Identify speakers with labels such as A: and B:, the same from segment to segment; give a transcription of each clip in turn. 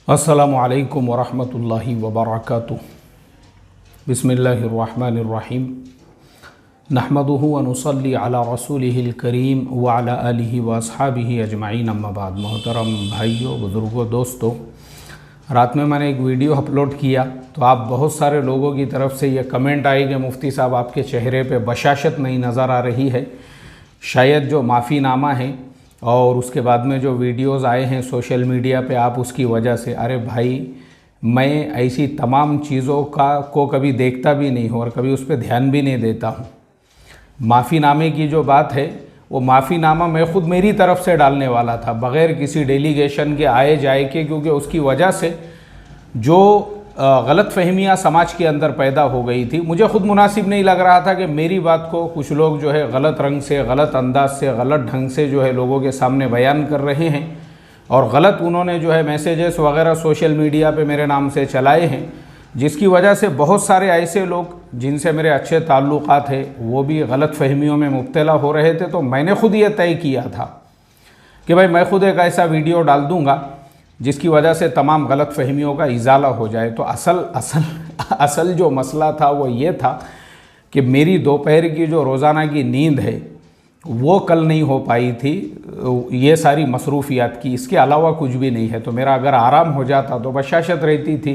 A: अस्सलामुअलैकुम वरहमतुल्लाहि वबरकातुहू। बिस्मिल्लाहिर्रहमानिर्रहीम। नहमदुहु व नुसल्ली अला रसूलिहिल करीम व अला आलिहि व अस्हाबिहि अजमाइन, अम्मा बाद। मोहतरम भाइयों, बुज़ुर्गों, दोस्तों, रात में मैंने एक वीडियो अपलोड किया तो आप बहुत सारे लोगों की तरफ से ये कमेंट आई कि मुफ्ती साहब, आपके चेहरे पे बशाशत नहीं नज़र आ रही है। शायद जो माफ़ीनामा है और उसके बाद में जो वीडियोस आए हैं सोशल मीडिया पे, आप उसकी वजह से। अरे भाई, मैं ऐसी तमाम चीज़ों को कभी देखता भी नहीं हूँ और कभी उस पर ध्यान भी नहीं देता हूँ। माफ़ीनामे की जो बात है, वो माफ़ीनामा मैं ख़ुद मेरी तरफ से डालने वाला था, बग़ैर किसी डेलीगेशन के आए जाए के, क्योंकि उसकी वजह से जो गलत फहमियाँ समाज के अंदर पैदा हो गई थी, मुझे ख़ुद मुनासिब नहीं लग रहा था कि मेरी बात को कुछ लोग जो है गलत रंग से, गलत अंदाज से, गलत ढंग से जो है लोगों के सामने बयान कर रहे हैं और गलत उन्होंने जो है मैसेजेस वगैरह सोशल मीडिया पे मेरे नाम से चलाए हैं, जिसकी वजह से बहुत सारे ऐसे लोग जिनसे मेरे अच्छे ताल्लुक़ात थे वो भी गलत फहमियों में मुब्तला हो रहे थे। तो मैंने ख़ुद ये तय किया था कि भाई मैं ख़ुद एक ऐसा वीडियो डाल दूँगा जिसकी वजह से तमाम गलत फहमियों का इजाला हो जाए। तो असल जो मसला था वो ये था कि मेरी दोपहर की जो रोज़ाना की नींद है वो कल नहीं हो पाई थी, ये सारी मसरूफ़ियात की, इसके अलावा कुछ भी नहीं है। तो मेरा अगर आराम हो जाता तो बशाशत रहती थी,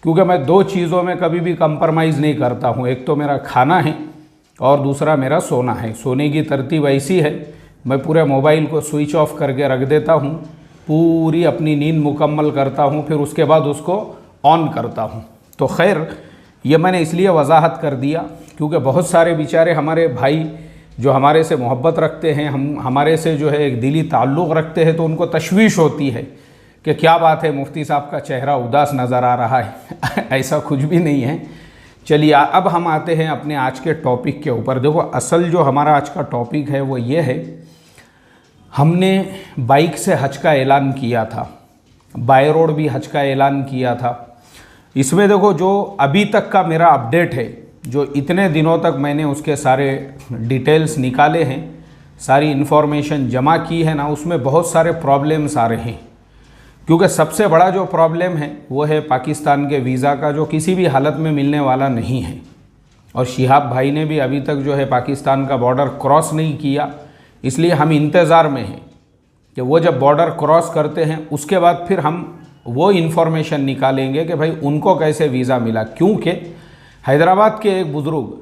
A: क्योंकि मैं दो चीज़ों में कभी भी कंप्रोमाइज़ नहीं करता हूँ। एक तो मेरा खाना है और दूसरा मेरा सोना है। सोने की तरतीब ऐसी है, मैं पूरे मोबाइल को स्विच ऑफ करके रख देता हूँ, पूरी अपनी नींद मुकम्मल करता हूँ, फिर उसके बाद उसको ऑन करता हूँ। तो खैर, ये मैंने इसलिए वजाहत कर दिया क्योंकि बहुत सारे बेचारे हमारे भाई जो हमारे से मोहब्बत रखते हैं, हमारे से जो है एक दिली ताल्लुक़ रखते हैं, तो उनको तशवीश होती है कि क्या बात है, मुफ्ती साहब का चेहरा उदास नज़र आ रहा है। ऐसा कुछ भी नहीं है। चलिए, अब हम आते हैं अपने आज के टॉपिक के ऊपर। देखो, असल जो हमारा आज का टॉपिक है वो ये है, हमने बाइक से हज का ऐलान किया था, बाय रोड भी हज का ऐलान किया था। इसमें देखो, जो अभी तक का मेरा अपडेट है, जो इतने दिनों तक मैंने उसके सारे डिटेल्स निकाले हैं, सारी इन्फॉर्मेशन जमा की है ना, उसमें बहुत सारे प्रॉब्लम्स आ रहे हैं। क्योंकि सबसे बड़ा जो प्रॉब्लम है वो है पाकिस्तान के वीज़ा का, जो किसी भी हालत में मिलने वाला नहीं है। और शिहाब भाई ने भी अभी तक जो है पाकिस्तान का बॉर्डर क्रॉस नहीं किया, इसलिए हम इंतज़ार में हैं कि वो जब बॉर्डर क्रॉस करते हैं उसके बाद फिर हम वो इन्फॉर्मेशन निकालेंगे कि भाई उनको कैसे वीज़ा मिला। क्योंकि हैदराबाद के एक बुज़ुर्ग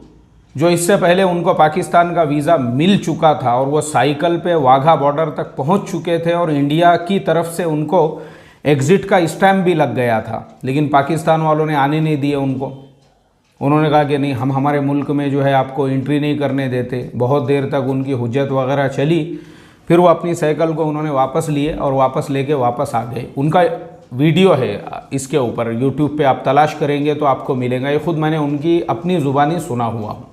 A: जो इससे पहले उनको पाकिस्तान का वीज़ा मिल चुका था और वो साइकिल पे वाघा बॉर्डर तक पहुंच चुके थे और इंडिया की तरफ से उनको एग्ज़िट का स्टैम्प भी लग गया था, लेकिन पाकिस्तान वालों ने आने नहीं दिए उनको। उन्होंने कहा कि नहीं, हम हमारे मुल्क में जो है आपको एंट्री नहीं करने देते। बहुत देर तक उनकी हुज्जत वगैरह चली, फिर वो अपनी साइकिल को उन्होंने वापस लिए और वापस लेके वापस आ गए। उनका वीडियो है इसके ऊपर, यूट्यूब पे आप तलाश करेंगे तो आपको मिलेगा। ये ख़ुद मैंने उनकी अपनी ज़ुबानी सुना हुआ हूँ।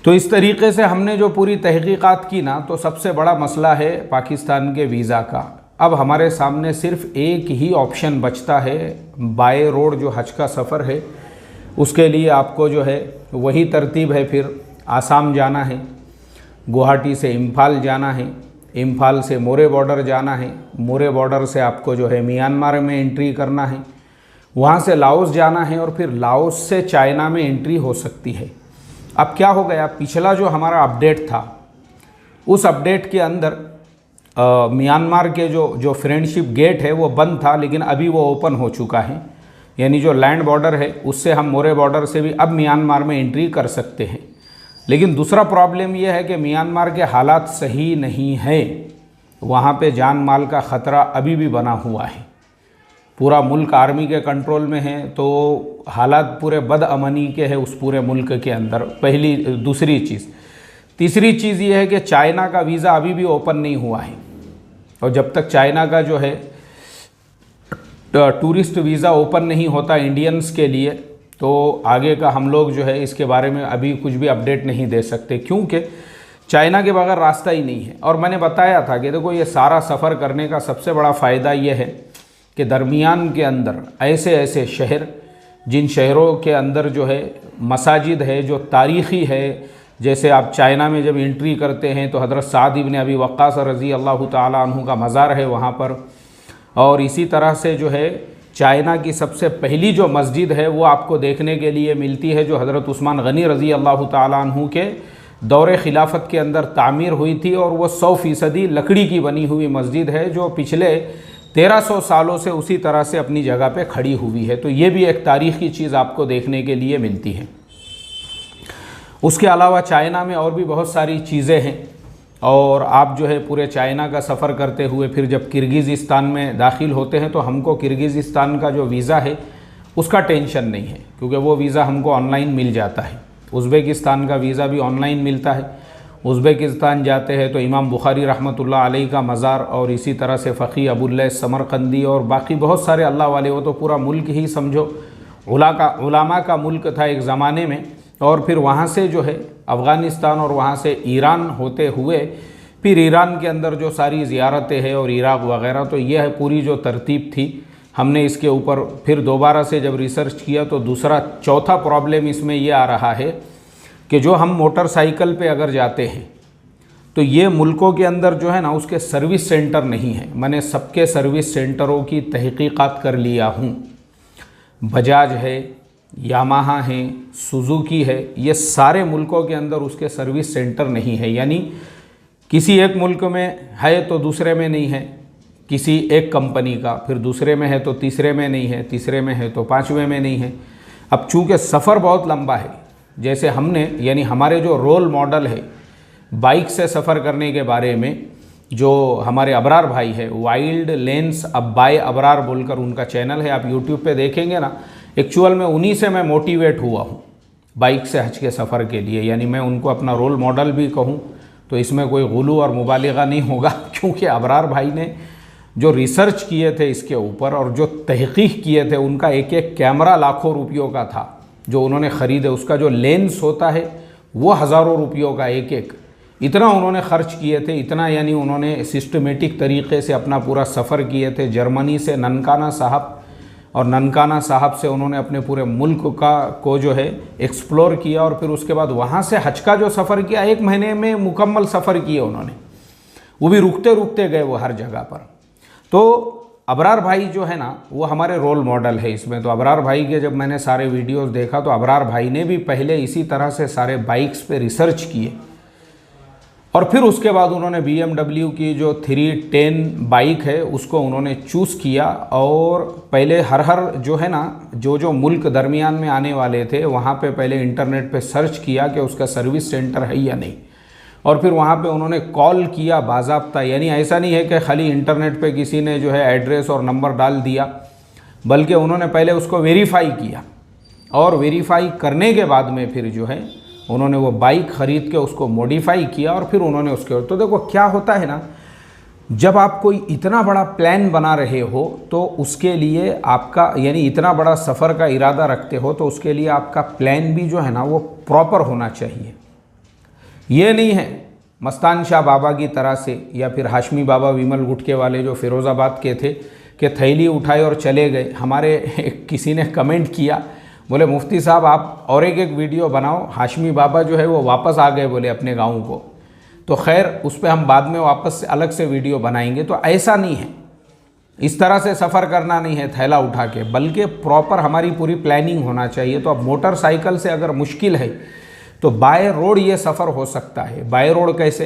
A: तो इस तरीके से हमने जो पूरी तहकीकात की ना, तो सबसे बड़ा मसला है पाकिस्तान के वीज़ा का। अब हमारे सामने सिर्फ एक ही ऑप्शन बचता है, बाय रोड जो हज का सफ़र है उसके लिए आपको जो है वही तरतीब है, फिर आसाम जाना है, गुवाहाटी से इम्फाल जाना है, इम्फाल से मोरे बॉर्डर जाना है, मोरे बॉर्डर से आपको जो है म्यांमार में एंट्री करना है, वहाँ से लाओस जाना है और फिर लाओस से चाइना में एंट्री हो सकती है। अब क्या हो गया, पिछला जो हमारा अपडेट था उस अपडेट के अंदर म्यांमार के जो फ्रेंडशिप गेट है वो बंद था, लेकिन अभी वो ओपन हो चुका है। यानी जो लैंड बॉर्डर है उससे हम मोरे बॉर्डर से भी अब म्यांमार में एंट्री कर सकते हैं। लेकिन दूसरा प्रॉब्लम यह है कि म्यांमार के हालात सही नहीं है, वहाँ पे जान माल का ख़तरा अभी भी बना हुआ है। पूरा मुल्क आर्मी के कंट्रोल में है, तो हालात पूरे बदअमनी के हैं उस पूरे मुल्क के अंदर। पहली दूसरी चीज़, तीसरी चीज़ ये है कि चाइना का वीज़ा अभी भी ओपन नहीं हुआ है, और जब तक चाइना का जो है टूरिस्ट वीज़ा ओपन नहीं होता इंडियंस के लिए, तो आगे का हम लोग जो है इसके बारे में अभी कुछ भी अपडेट नहीं दे सकते, क्योंकि चाइना के बगैर रास्ता ही नहीं है। और मैंने बताया था कि देखो, ये सारा सफ़र करने का सबसे बड़ा फ़ायदा ये है कि दरमियान के अंदर ऐसे ऐसे शहर, जिन शहरों के अंदर जो है मसाजिद है जो तारीख़ी है, जैसे आप चाइना में जब एंट्री करते हैं तो हज़रत साद इब्न अबी वक्कास रज़ी अल्लाह ताला अन्हु का मज़ार है वहाँ पर, और इसी तरह से जो है चाइना की सबसे पहली जो मस्जिद है वो आपको देखने के लिए मिलती है, जो हज़रत उस्मान गनी रज़ी अल्लाह ताला अन्हु के दौरे खिलाफत के अंदर तामीर हुई थी, और वो 100% लकड़ी की बनी हुई मस्जिद है जो पिछले 1300 सालों से उसी तरह से अपनी जगह पे खड़ी हुई है। तो ये भी एक तारीख़ी चीज़ आपको देखने के लिए मिलती है। उसके अलावा चाइना में और भी बहुत सारी चीज़ें हैं, और आप जो है पूरे चाइना का सफ़र करते हुए फिर जब किर्गिज़स्तान में दाखिल होते हैं तो हमको किर्गिज़स्तान का जो वीज़ा है उसका टेंशन नहीं है, क्योंकि वो वीज़ा हमको ऑनलाइन मिल जाता है। उज़्बेकिस्तान का वीज़ा भी ऑनलाइन मिलता है। उज़्बेकिस्तान जाते हैं तो इमाम बुखारी रहमतुल्लाह अलैह का मज़ार, और इसी तरह से फ़क़ी अबुल्लैस समरकंदी और बाकी बहुत सारे अल्लाह वाले, वो तो पूरा मुल्क ही समझो उलामा का मुल्क था एक ज़माने में। और फिर वहाँ से जो है अफ़गानिस्तान और वहाँ से ईरान होते हुए फिर ईरान के अंदर जो सारी ज़ियारतें हैं और इराक़ वग़ैरह, तो यह है पूरी जो तरतीब थी। हमने इसके ऊपर फिर दोबारा से जब रिसर्च किया तो चौथा प्रॉब्लम इसमें यह आ रहा है कि जो हम मोटरसाइकिल पे अगर जाते हैं तो ये मुल्कों के अंदर जो है ना उसके सर्विस सेंटर नहीं है। मैंने सबके सर्विस सेंटरों की तहक़ीक़ात कर लिया हूँ। बजाज है, यामाहा है, सुजुकी है, ये सारे मुल्कों के अंदर उसके सर्विस सेंटर नहीं है। यानी किसी एक मुल्क में है तो दूसरे में नहीं है, किसी एक कंपनी का, फिर दूसरे में है तो तीसरे में नहीं है, तीसरे में है तो पांचवें में नहीं है। अब चूँकि सफ़र बहुत लंबा है, जैसे हमने यानी हमारे जो रोल मॉडल है बाइक से सफ़र करने के बारे में, जो हमारे अबरार भाई है, वाइल्ड लेंस अब्बाई अबरार बोलकर उनका चैनल है, आप यूट्यूब पे देखेंगे ना। एक्चुअल में उन्हीं से मैं मोटिवेट हुआ हूँ बाइक से हज के सफ़र के लिए, यानी मैं उनको अपना रोल मॉडल भी कहूँ तो इसमें कोई गुलू और मुबालिगा नहीं होगा, क्योंकि अबरार भाई ने जो रिसर्च किए थे इसके ऊपर और जो तहक़ीक़ किए थे, उनका एक एक कैमरा लाखों रुपयों का था जो उन्होंने ख़रीदे। उसका जो लेंस होता है वो हज़ारों रुपयों का एक एक, इतना उन्होंने ख़र्च किए थे, इतना यानी उन्होंने सिस्टमेटिक तरीक़े से अपना पूरा सफ़र किए थे। जर्मनी से ननकाना साहब, और ननकाना साहब से उन्होंने अपने पूरे मुल्क को जो है एक्सप्लोर किया, और फिर उसके बाद वहाँ से हज का जो सफ़र किया 1 महीने में मुकम्मल सफ़र किए उन्होंने, वो भी रुकते रुकते गए वो हर जगह पर। तो अबरार भाई जो है ना वो हमारे रोल मॉडल है इसमें। तो अबरार भाई के जब मैंने सारे वीडियोस देखा तो अबरार भाई ने भी पहले इसी तरह से सारे बाइक्स पे रिसर्च किए, और फिर उसके बाद उन्होंने BMW की जो 310 बाइक है उसको उन्होंने चूज़ किया, और पहले हर जो है ना जो मुल्क दरमियान में आने वाले थे वहाँ पे पहले इंटरनेट पे सर्च किया कि उसका सर्विस सेंटर है या नहीं, और फिर वहाँ पे उन्होंने कॉल किया बाज़ाब्ता। यानी ऐसा नहीं है कि खाली इंटरनेट पे किसी ने जो है एड्रेस और नंबर डाल दिया, बल्कि उन्होंने पहले उसको वेरीफाई किया, और वेरीफाई करने के बाद में फिर जो है उन्होंने वो बाइक ख़रीद के उसको मॉडिफाई किया, और फिर उन्होंने उसके। तो देखो क्या होता है ना, जब आप कोई इतना बड़ा प्लान बना रहे हो तो उसके लिए आपका यानी इतना बड़ा सफ़र का इरादा रखते हो तो उसके लिए आपका प्लान भी जो है ना वो प्रॉपर होना चाहिए। ये नहीं है मस्तान शाह बाबा की तरह से, या फिर हाशमी बाबा विमल गुटके वाले जो फ़िरोज़ाबाद के थे कि थैली उठाए और चले गए। हमारे किसी ने कमेंट किया, बोले मुफ्ती साहब आप और एक वीडियो बनाओ, हाशमी बाबा जो है वो वापस आ गए बोले अपने गाँव को। तो खैर उस पर हम बाद में वापस से अलग से वीडियो बनाएंगे। तो ऐसा नहीं है, इस तरह से सफ़र करना नहीं है थैला उठा के, बल्कि प्रॉपर हमारी पूरी प्लानिंग होना चाहिए। तो अब मोटरसाइकिल से अगर मुश्किल है तो बाय रोड ये सफ़र हो सकता है। बाय रोड कैसे?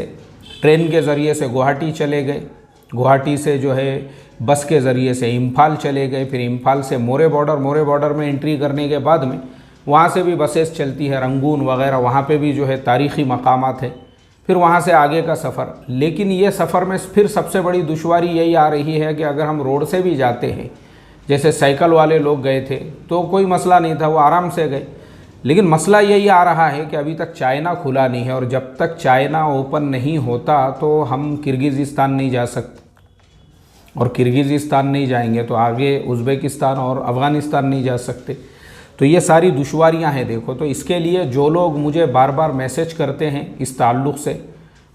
A: ट्रेन के ज़रिए से गुवाहाटी चले गए, गुवाहाटी से जो है बस के ज़रिए से इम्फाल चले गए, फिर इम्फाल से मोरे बॉर्डर में एंट्री करने के बाद में वहाँ से भी बसेस चलती है, रंगून वगैरह, वहाँ पे भी जो है तारीख़ी मकामात है, फिर वहाँ से आगे का सफ़र। लेकिन ये सफ़र में फिर सबसे बड़ी दुश्वारी यही आ रही है कि अगर हम रोड से भी जाते हैं, जैसे साइकिल वाले लोग गए थे तो कोई मसला नहीं था, वो आराम से गए। लेकिन मसला यही आ रहा है कि अभी तक चाइना खुला नहीं है, और जब तक चाइना ओपन नहीं होता तो हम किर्गिज़स्तान नहीं जा सकते, और किर्गिज़स्तान नहीं जाएंगे तो आगे उज़्बेकिस्तान और अफ़गानिस्तान नहीं जा सकते। तो ये सारी दुश्वारियां हैं। देखो, तो इसके लिए जो लोग मुझे बार बार मैसेज करते हैं इस ताल्लुक़ से,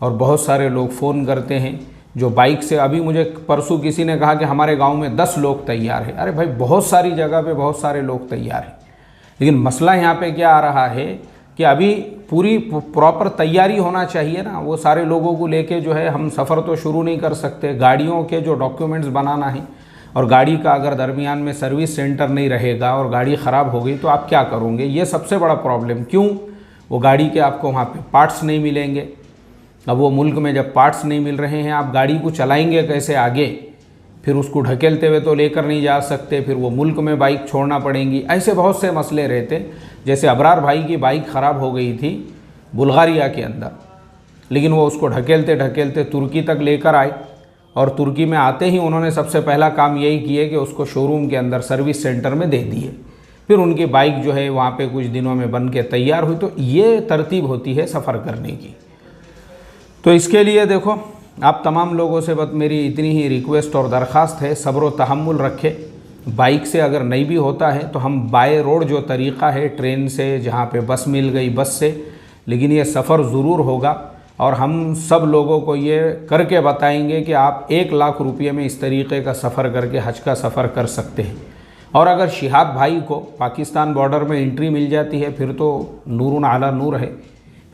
A: और बहुत सारे लोग फ़ोन करते हैं जो बाइक से, अभी मुझे परसों किसी ने कहा कि हमारे गांव में 10 लोग तैयार हैं। अरे भाई, बहुत सारी जगह पे बहुत सारे लोग तैयार हैं, लेकिन मसला यहाँ पे क्या आ रहा है कि अभी पूरी प्रॉपर तैयारी होना चाहिए ना। वो सारे लोगों को लेके जो है हम सफ़र तो शुरू नहीं कर सकते, गाड़ियों के जो डॉक्यूमेंट्स बनाना है और गाड़ी का अगर दरमियान में सर्विस सेंटर नहीं रहेगा और गाड़ी ख़राब हो गई तो आप क्या करोगे? ये सबसे बड़ा प्रॉब्लम। क्यों? वो गाड़ी के आपको वहाँ पे पार्ट्स नहीं मिलेंगे। अब वो मुल्क में जब पार्ट्स नहीं मिल रहे हैं, आप गाड़ी को चलाएंगे कैसे आगे? फिर उसको ढकेलते हुए तो लेकर नहीं जा सकते, फिर वो मुल्क में बाइक छोड़ना पड़ेंगी। ऐसे बहुत से मसले रहते। जैसे अबरार भाई की बाइक ख़राब हो गई थी बुल्गारिया के अंदर, लेकिन वो उसको ढकेलते ढकेलते तुर्की तक लेकर आए, और तुर्की में आते ही उन्होंने सबसे पहला काम यही किया कि उसको शोरूम के अंदर सर्विस सेंटर में दे दिए। फिर उनकी बाइक जो है वहाँ पे कुछ दिनों में बन के तैयार हुई। तो ये तरतीब होती है सफ़र करने की। तो इसके लिए देखो, आप तमाम लोगों से बस मेरी इतनी ही रिक्वेस्ट और दरख्वास्त है, सब्र व तहम्मुल रखें। बाइक से अगर नहीं भी होता है तो हम बाय रोड जो तरीक़ा है, ट्रेन से, जहाँ पे बस मिल गई बस से, लेकिन ये सफ़र ज़रूर होगा। और हम सब लोगों को ये करके बताएंगे कि आप 1 लाख रुपये में इस तरीक़े का सफ़र करके हज का सफ़र कर सकते हैं। और अगर शिहाब भाई को पाकिस्तान बॉर्डर में एंट्री मिल जाती है फिर तो नूरुन आला नूर है।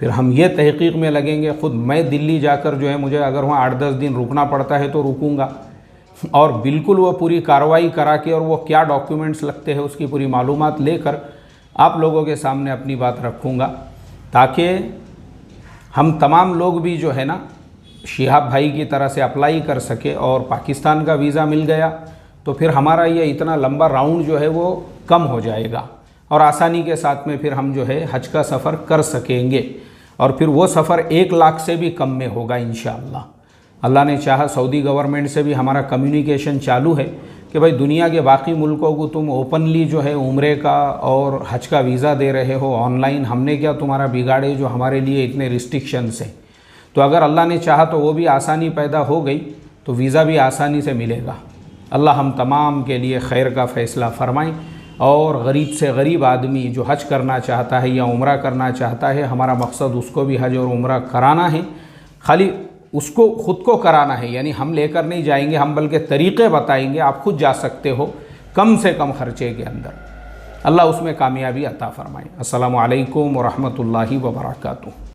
A: फिर हम ये तहक़ीक़ में लगेंगे। ख़ुद मैं दिल्ली जाकर जो है, मुझे अगर वहाँ 8-10 दिन रुकना पड़ता है तो रुकूँगा, और बिल्कुल वो पूरी कार्रवाई करा के और वो क्या डॉक्यूमेंट्स लगते हैं उसकी पूरी मालूमात लेकर आप लोगों के सामने अपनी बात रखूँगा, ताकि हम तमाम लोग भी जो है ना शिहाब भाई की तरह से अप्लाई कर सके। और पाकिस्तान का वीज़ा मिल गया तो फिर हमारा ये इतना लंबा राउंड जो है वो कम हो जाएगा, और आसानी के साथ में फिर हम जो है हज का सफ़र कर सकेंगे। और फिर वो सफ़र 1 लाख से भी कम में होगा इंशाअल्लाह। अल्लाह ने चाहा सऊदी गवर्नमेंट से भी हमारा कम्युनिकेशन चालू है कि भाई दुनिया के बाकी मुल्कों को तुम ओपनली जो है उम्रे का और हज का वीज़ा दे रहे हो ऑनलाइन, हमने क्या तुम्हारा बिगाड़े जो हमारे लिए इतने रिस्ट्रिक्शंस हैं। तो अगर अल्लाह ने चाहा तो वो भी आसानी पैदा हो गई तो वीज़ा भी आसानी से मिलेगा। अल्लाह हम तमाम के लिए खैर का फ़ैसला फ़रमाएँ। और गरीब से गरीब आदमी जो हज करना चाहता है या उम्रा करना चाहता है, हमारा मकसद उसको भी हज और उम्रा कराना है। खाली उसको ख़ुद को कराना है, यानी हम लेकर नहीं जाएंगे, हम बल्कि तरीक़े बताएंगे, आप खुद जा सकते हो कम से कम ख़र्चे के अंदर। अल्लाह उसमें कामयाबी अता फ़रमाए। अस्सलामु अलैकुम व रहमतुल्लाहि व बरकातुहू।